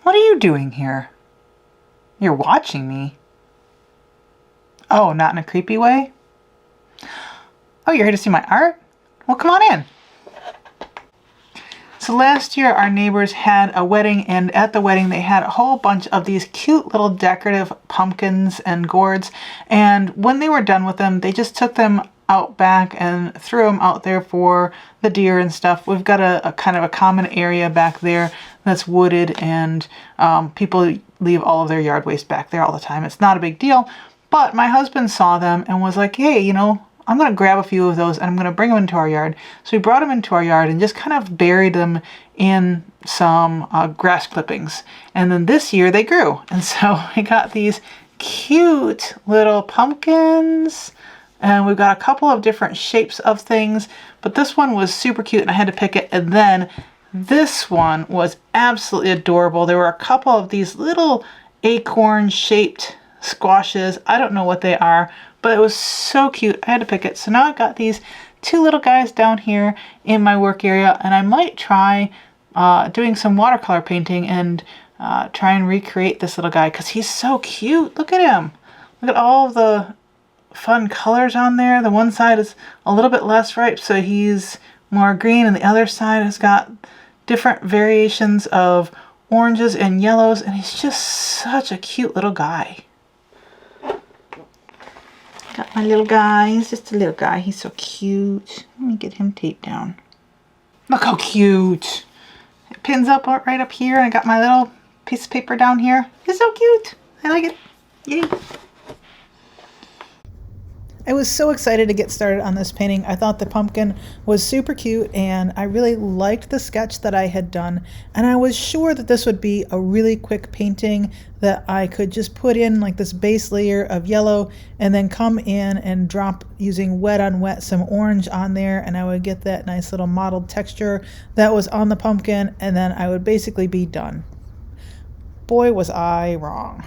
What are you doing here? You're watching me. Oh, not in a creepy way? Oh, you're here to see my art? Well, come on in. So last year our neighbors had a wedding, and at the wedding they had a whole bunch of these cute little decorative pumpkins and gourds, and when they were done with them they just took them out back and threw them out there for the deer and stuff. We've got a kind of a common area back there that's wooded, and people leave all of their yard waste back there all the time. It's not a big deal, but my husband saw them and was like, hey, I'm going to grab a few of those and I'm going to bring them into our yard. So we brought them into our yard and just kind of buried them in some grass clippings. And then this year they grew. And so we got these cute little pumpkins, and we've got a couple of different shapes of things, but this one was super cute and I had to pick it. And then this one was absolutely adorable. There were a couple of these little acorn shaped squashes. I don't know what they are, but it was so cute. I had to pick it. So now I've got these two little guys down here in my work area, and I might try doing some watercolor painting and try and recreate this little guy because he's so cute. Look at him. Look at all the fun colors on there. The one side is a little bit less ripe, so he's more green, and the other side has got different variations of oranges and yellows, and he's just such a cute little guy. Got my little guy. He's just a little guy. He's so cute. Let me get him taped down. Look how cute. It pins up right up here, and I got my little piece of paper down here. He's so cute. I like it. Yay. I was so excited to get started on this painting. I thought the pumpkin was super cute, and I really liked the sketch that I had done, and I was sure that this would be a really quick painting that I could just put in like this base layer of yellow and then come in and drop using wet on wet some orange on there, and I would get that nice little mottled texture that was on the pumpkin, and then I would basically be done. Boy, was I wrong.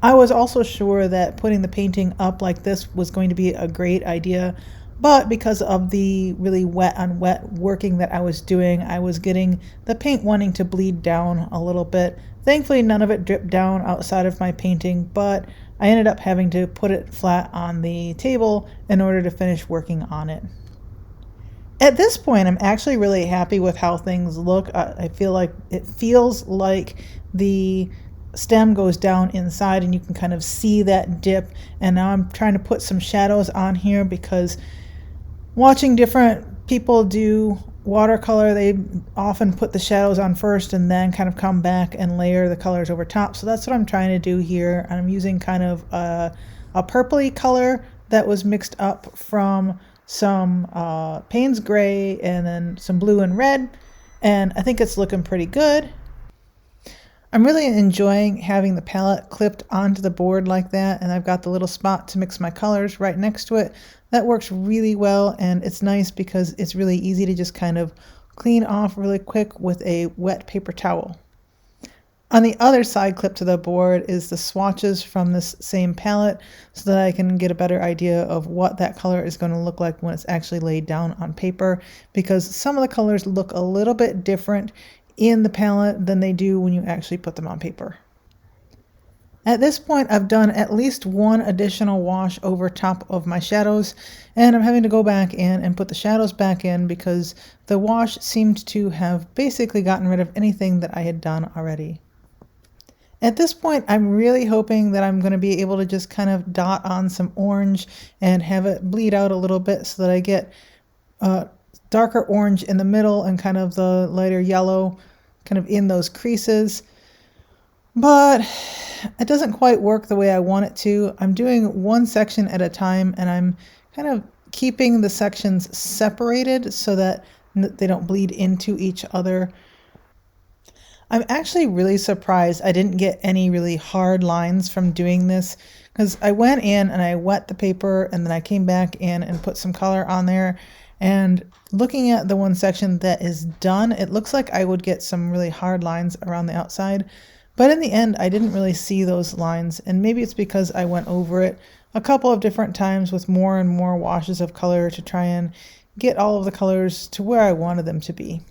I was also sure that putting the painting up like this was going to be a great idea, but because of the really wet on wet working that I was doing, I was getting the paint wanting to bleed down a little bit. Thankfully, none of it dripped down outside of my painting, but I ended up having to put it flat on the table in order to finish working on it. At this point, I'm actually really happy with how things look. I feel like it feels like the stem goes down inside and you can kind of see that dip, and now I'm trying to put some shadows on here because watching different people do watercolor, they often put the shadows on first and then kind of come back and layer the colors over top. So that's what I'm trying to do here. I'm using kind of a purpley color that was mixed up from some Payne's gray and then some blue and red, and I think it's looking pretty good. I'm really enjoying having the palette clipped onto the board like that, and I've got the little spot to mix my colors right next to it. That works really well, and it's nice because it's really easy to just kind of clean off really quick with a wet paper towel. On the other side clipped to the board is the swatches from this same palette so that I can get a better idea of what that color is going to look like when it's actually laid down on paper, because some of the colors look a little bit different in the palette than they do when you actually put them on paper. At this point, I've done at least one additional wash over top of my shadows, and I'm having to go back in and put the shadows back in because the wash seemed to have basically gotten rid of anything that I had done already. At this point, I'm really hoping that I'm going to be able to just kind of dot on some orange and have it bleed out a little bit so that I get darker orange in the middle and kind of the lighter yellow kind of in those creases. But it doesn't quite work the way I want it to. I'm doing one section at a time, and I'm kind of keeping the sections separated so that they don't bleed into each other. I'm actually really surprised I didn't get any really hard lines from doing this, because I went in and I wet the paper and then I came back in and put some color on there, and looking at the one section that is done, it looks like I would get some really hard lines around the outside. But in the end, I didn't really see those lines, and maybe it's because I went over it a couple of different times with more and more washes of color to try and get all of the colors to where I wanted them to be.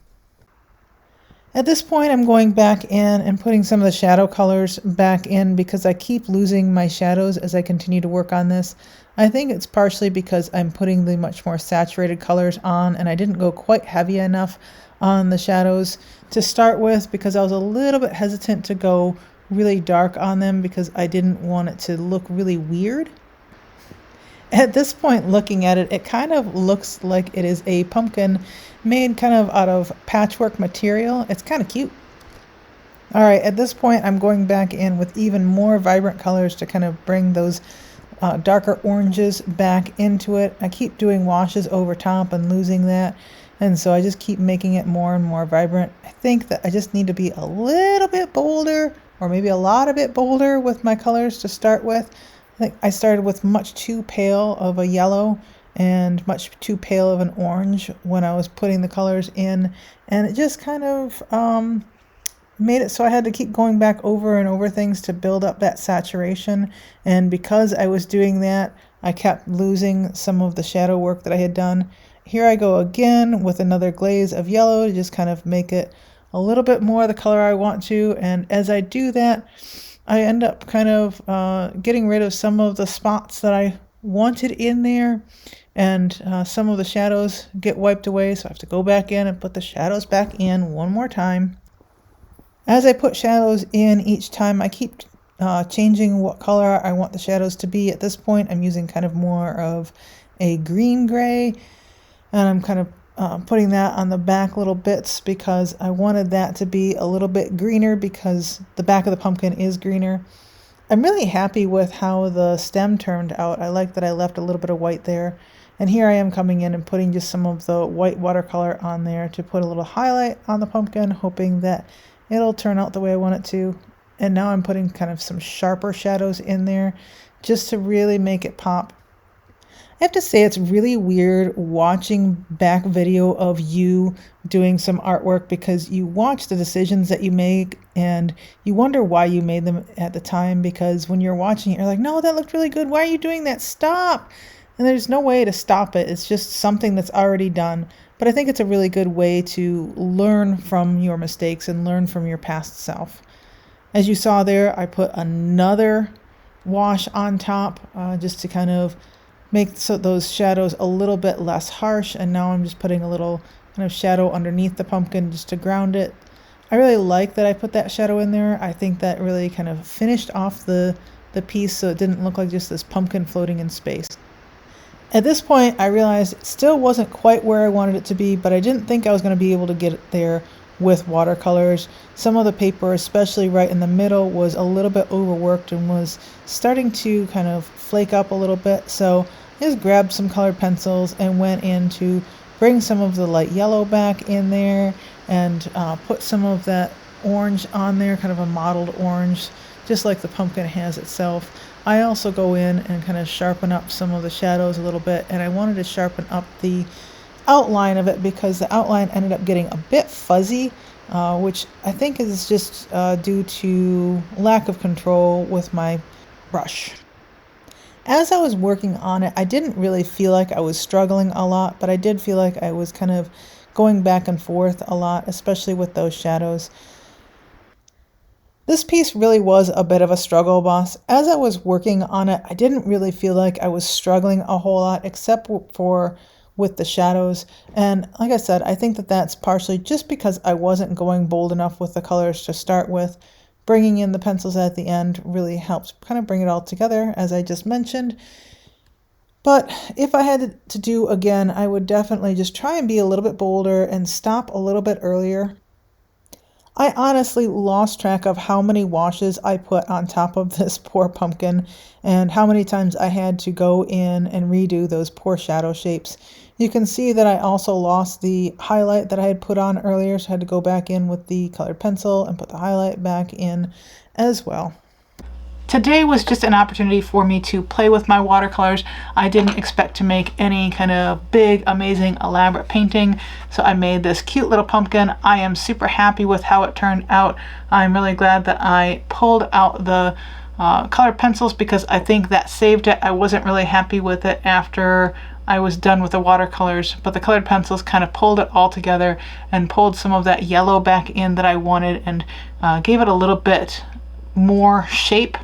At this point, I'm going back in and putting some of the shadow colors back in because I keep losing my shadows as I continue to work on this. I think it's partially because I'm putting the much more saturated colors on and I didn't go quite heavy enough on the shadows to start with because I was a little bit hesitant to go really dark on them because I didn't want it to look really weird. At this point, looking at it, it kind of looks like it is a pumpkin made kind of out of patchwork material. It's kind of cute. All right, at this point, I'm going back in with even more vibrant colors to kind of bring those darker oranges back into it. I keep doing washes over top and losing that, and so I just keep making it more and more vibrant. I think that I just need to be a little bit bolder, or maybe a lot of bit bolder with my colors to start with. I think I started with much too pale of a yellow and much too pale of an orange when I was putting the colors in, and it just kind of made it so I had to keep going back over and over things to build up that saturation. And because I was doing that, I kept losing some of the shadow work that I had done. Here I go again with another glaze of yellow to just kind of make it a little bit more the color I want to. And as I do that, I end up kind of getting rid of some of the spots that I wanted in there, and some of the shadows get wiped away, so I have to go back in and put the shadows back in one more time. As I put shadows in each time, I keep changing what color I want the shadows to be. At this point, I'm using kind of more of a green gray, and I'm kind of putting that on the back little bits because I wanted that to be a little bit greener because the back of the pumpkin is greener. I'm really happy with how the stem turned out. I like that I left a little bit of white there. And here I am coming in and putting just some of the white watercolor on there to put a little highlight on the pumpkin, hoping that it'll turn out the way I want it to. And now I'm putting kind of some sharper shadows in there just to really make it pop. I have to say it's really weird watching back video of you doing some artwork because you watch the decisions that you make and you wonder why you made them at the time, because when you're watching it, you're like, no, that looked really good. Why are you doing that? Stop. And there's no way to stop it. It's just something that's already done. But I think it's a really good way to learn from your mistakes and learn from your past self. As you saw there, I put another wash on top just to kind of make those shadows a little bit less harsh, and now I'm just putting a little kind of shadow underneath the pumpkin just to ground it. I really like that I put that shadow in there. I think that really kind of finished off the piece so it didn't look like just this pumpkin floating in space. At this point, I realized it still wasn't quite where I wanted it to be, but I didn't think I was going to be able to get it there with watercolors. Some of the paper, especially right in the middle, was a little bit overworked and was starting to kind of flake up a little bit. So I just grabbed some colored pencils and went in to bring some of the light yellow back in there and put some of that orange on there, kind of a mottled orange, just like the pumpkin has itself. I also go in and kind of sharpen up some of the shadows a little bit, and I wanted to sharpen up the outline of it because the outline ended up getting a bit fuzzy, which I think is just due to lack of control with my brush. As I was working on it, I didn't really feel like I was struggling a lot, but I did feel like I was kind of going back and forth a lot, especially with those shadows. This piece really was a bit of a struggle, boss. As I was working on it, I didn't really feel like I was struggling a whole lot except for with the shadows. And like I said, I think that that's partially just because I wasn't going bold enough with the colors to start with. Bringing in the pencils at the end really helps kind of bring it all together, as I just mentioned. But if I had to do again, I would definitely just try and be a little bit bolder and stop a little bit earlier. I honestly lost track of how many washes I put on top of this poor pumpkin and how many times I had to go in and redo those poor shadow shapes. You can see that I also lost the highlight that I had put on earlier, so I had to go back in with the colored pencil and put the highlight back in as well. Today was just an opportunity for me to play with my watercolors. I didn't expect to make any kind of big, amazing, elaborate painting, so I made this cute little pumpkin. I am super happy with how it turned out. I'm really glad that I pulled out the colored pencils because I think that saved it. I wasn't really happy with it after I was done with the watercolors, but the colored pencils kind of pulled it all together and pulled some of that yellow back in that I wanted, and gave it a little bit more shape.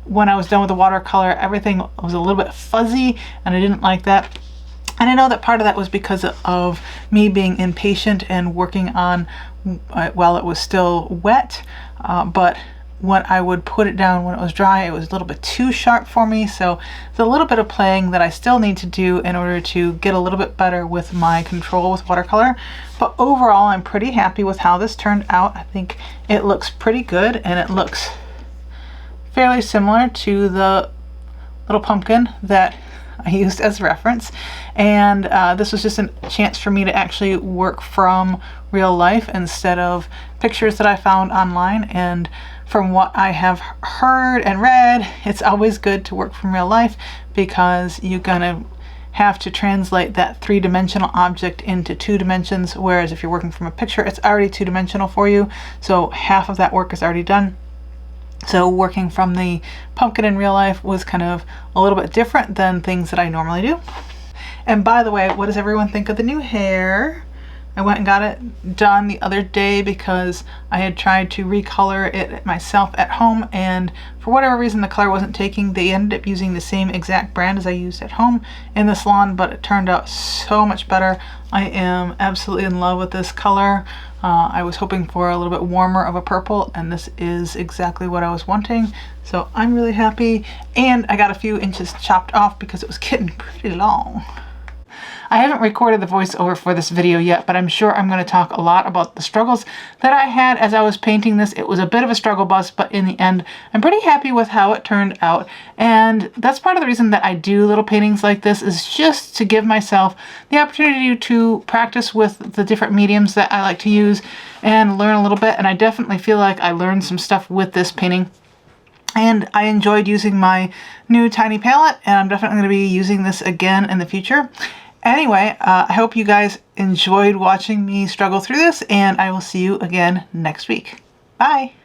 When I was done with the watercolor, everything was a little bit fuzzy, and I didn't like that. And I know that part of that was because of me being impatient and working on while it was still wet, but when I would put it down when it was dry, it was a little bit too sharp for me. So it's a little bit of playing that I still need to do in order to get a little bit better with my control with watercolor. But overall, I'm pretty happy with how this turned out. I think it looks pretty good, and it looks fairly similar to the little pumpkin that I used as reference. And this was just a chance for me to actually work from real life instead of pictures that I found online. And from what I have heard and read, it's always good to work from real life, because you're gonna have to translate that three-dimensional object into 2 dimensions, whereas if you're working from a picture, it's already 2-dimensional for you, so half of that work is already done. So working from the pumpkin in real life was kind of a little bit different than things that I normally do. And by the way, what does everyone think of the new hair? I went and got it done the other day because I had tried to recolor it myself at home, and for whatever reason the color wasn't taking. They ended up using the same exact brand as I used at home in the salon, but it turned out so much better. I am absolutely in love with this color. I was hoping for a little bit warmer of a purple, and this is exactly what I was wanting. So I'm really happy, and I got a few inches chopped off because it was getting pretty long. I haven't recorded the voiceover for this video yet, but I'm sure I'm going to talk a lot about the struggles that I had as I was painting this. It was a bit of a struggle bus, but in the end, I'm pretty happy with how it turned out. And that's part of the reason that I do little paintings like this, is just to give myself the opportunity to practice with the different mediums that I like to use and learn a little bit. And I definitely feel like I learned some stuff with this painting. And I enjoyed using my new tiny palette, and I'm definitely going to be using this again in the future. Anyway, I hope you guys enjoyed watching me struggle through this, and I will see you again next week. Bye!